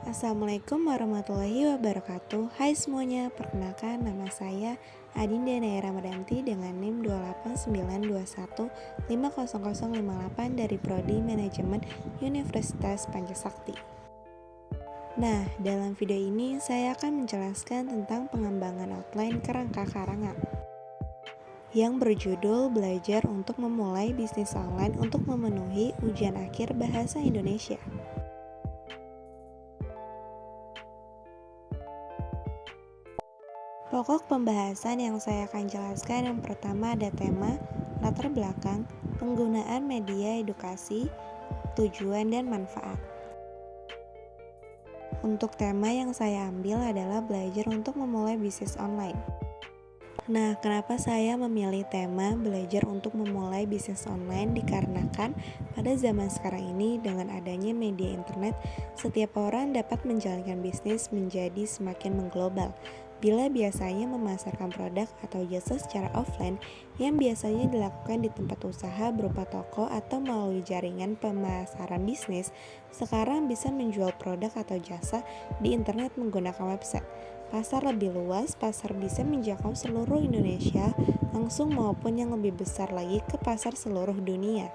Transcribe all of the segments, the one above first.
Assalamualaikum warahmatullahi wabarakatuh. Hai semuanya, perkenalkan nama saya Adinda Naya Ramadanti dengan NIM 28921500058 dari Prodi Manajemen Universitas Pancasakti. Nah, dalam video ini saya akan menjelaskan tentang pengembangan outline kerangka karangan yang berjudul Belajar untuk Memulai Bisnis Online untuk Memenuhi Ujian Akhir Bahasa Indonesia. Pokok pembahasan yang saya akan jelaskan yang pertama ada tema, latar belakang, penggunaan media edukasi, tujuan dan manfaat. Untuk tema yang saya ambil adalah belajar untuk memulai bisnis online. Nah, kenapa saya memilih tema belajar untuk memulai bisnis online? Dikarenakan pada zaman sekarang ini dengan adanya media internet, setiap orang dapat menjalankan bisnis menjadi semakin mengglobal. Bila biasanya memasarkan produk atau jasa secara offline yang biasanya dilakukan di tempat usaha berupa toko atau melalui jaringan pemasaran bisnis, sekarang bisa menjual produk atau jasa di internet menggunakan website. Pasar lebih luas, pasar bisa menjangkau seluruh Indonesia langsung maupun yang lebih besar lagi ke pasar seluruh dunia.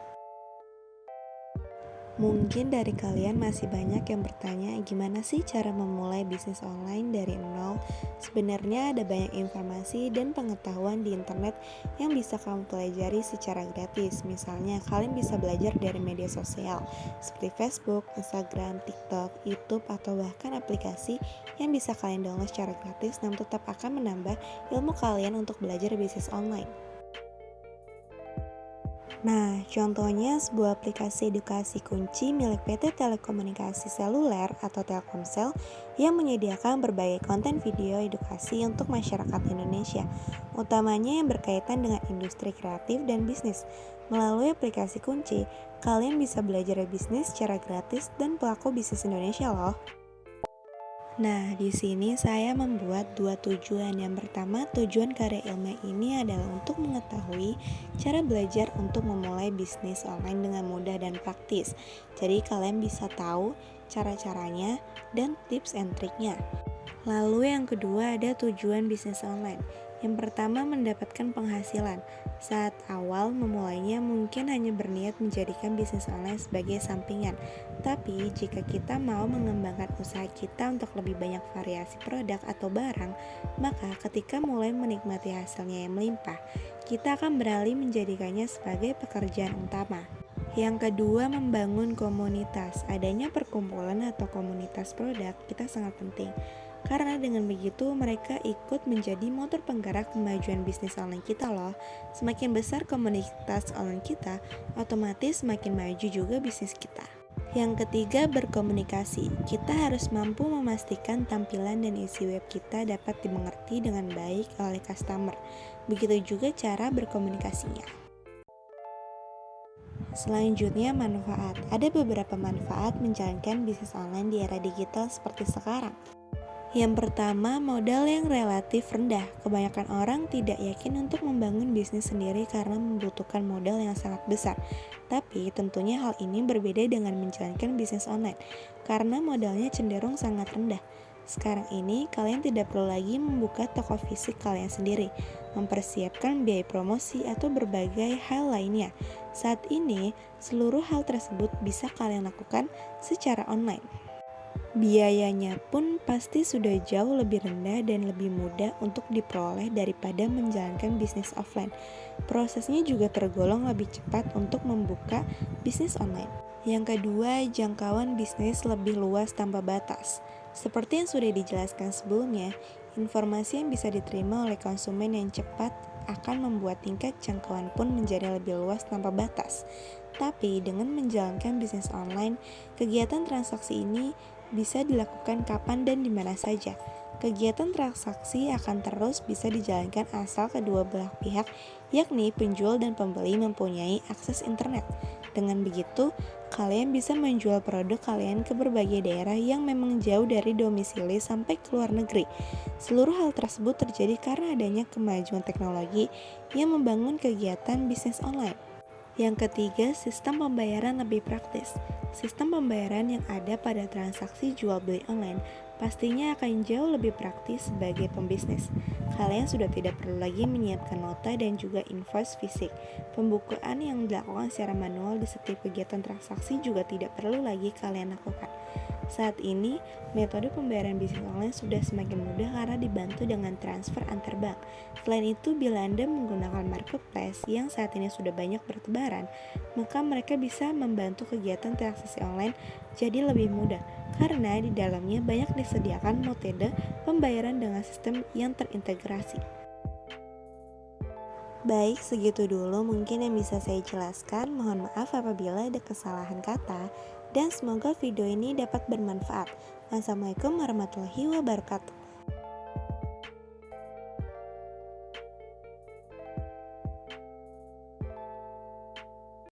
Mungkin dari kalian masih banyak yang bertanya gimana sih cara memulai bisnis online dari nol. Sebenarnya ada banyak informasi dan pengetahuan di internet yang bisa kamu pelajari secara gratis. Misalnya kalian bisa belajar dari media sosial seperti Facebook, Instagram, TikTok, YouTube, atau bahkan aplikasi yang bisa kalian download secara gratis namun tetap akan menambah ilmu kalian untuk belajar bisnis online. Nah, contohnya sebuah aplikasi edukasi kunci milik PT Telekomunikasi Seluler atau Telkomsel yang menyediakan berbagai konten video edukasi untuk masyarakat Indonesia, utamanya yang berkaitan dengan industri kreatif dan bisnis. Melalui aplikasi kunci, kalian bisa belajar bisnis secara gratis dan pelaku bisnis Indonesia loh. Nah, di sini saya membuat dua tujuan. Yang pertama, tujuan karya ilmiah ini adalah untuk mengetahui cara belajar untuk memulai bisnis online dengan mudah dan praktis. Jadi kalian bisa tahu cara-caranya dan tips and triknya. Lalu yang kedua ada tujuan bisnis online. Yang pertama mendapatkan penghasilan. Saat awal memulainya mungkin hanya berniat menjadikan bisnis online sebagai sampingan. Tapi jika kita mau mengembangkan usaha kita untuk lebih banyak variasi produk atau barang, maka ketika mulai menikmati hasilnya yang melimpah, kita akan beralih menjadikannya sebagai pekerjaan utama. Yang kedua, membangun komunitas. Adanya perkumpulan atau komunitas produk kita sangat penting. Karena dengan begitu mereka ikut menjadi motor penggerak kemajuan bisnis online kita loh. Semakin besar komunitas online kita, otomatis semakin maju juga bisnis kita. Yang ketiga, berkomunikasi. Kita harus mampu memastikan tampilan dan isi web kita dapat dimengerti dengan baik oleh customer. Begitu juga cara berkomunikasinya. Selanjutnya, manfaat. Ada beberapa manfaat menjalankan bisnis online di era digital seperti sekarang. Yang pertama, modal yang relatif rendah. Kebanyakan orang tidak yakin untuk membangun bisnis sendiri karena membutuhkan modal yang sangat besar. Tapi tentunya hal ini berbeda dengan menjalankan bisnis online, karena modalnya cenderung sangat rendah. Sekarang ini, kalian tidak perlu lagi membuka toko fisik kalian sendiri, mempersiapkan biaya promosi atau berbagai hal lainnya. Saat ini, seluruh hal tersebut bisa kalian lakukan secara online. Biayanya pun pasti sudah jauh lebih rendah dan lebih mudah untuk diperoleh daripada menjalankan bisnis offline. Prosesnya juga tergolong lebih cepat untuk membuka bisnis online. Yang kedua, jangkauan bisnis lebih luas tanpa batas. Seperti yang sudah dijelaskan sebelumnya, informasi yang bisa diterima oleh konsumen yang cepat akan membuat tingkat jangkauan pun menjadi lebih luas tanpa batas. Tapi dengan menjalankan bisnis online, kegiatan transaksi ini bisa dilakukan kapan dan di mana saja. Kegiatan transaksi akan terus bisa dijalankan asal kedua belah pihak, yakni penjual dan pembeli mempunyai akses internet. Dengan begitu, kalian bisa menjual produk kalian ke berbagai daerah yang memang jauh dari domisili sampai ke luar negeri. Seluruh hal tersebut terjadi karena adanya kemajuan teknologi yang membangun kegiatan bisnis online. Yang ketiga, sistem pembayaran lebih praktis. Sistem pembayaran yang ada pada transaksi jual beli online pastinya akan jauh lebih praktis sebagai pembisnis. Kalian sudah tidak perlu lagi menyiapkan nota dan juga invoice fisik. Pembukuan yang dilakukan secara manual di setiap kegiatan transaksi juga tidak perlu lagi kalian lakukan. Saat ini, metode pembayaran bisnis online sudah semakin mudah karena dibantu dengan transfer antar bank. Selain itu, bila Anda menggunakan marketplace yang saat ini sudah banyak bertebaran, maka mereka bisa membantu kegiatan transaksi online jadi lebih mudah karena di dalamnya banyak disediakan metode pembayaran dengan sistem yang terintegrasi. Baik, segitu dulu mungkin yang bisa saya jelaskan. Mohon maaf apabila ada kesalahan kata, dan semoga video ini dapat bermanfaat. Wassalamualaikum warahmatullahi wabarakatuh.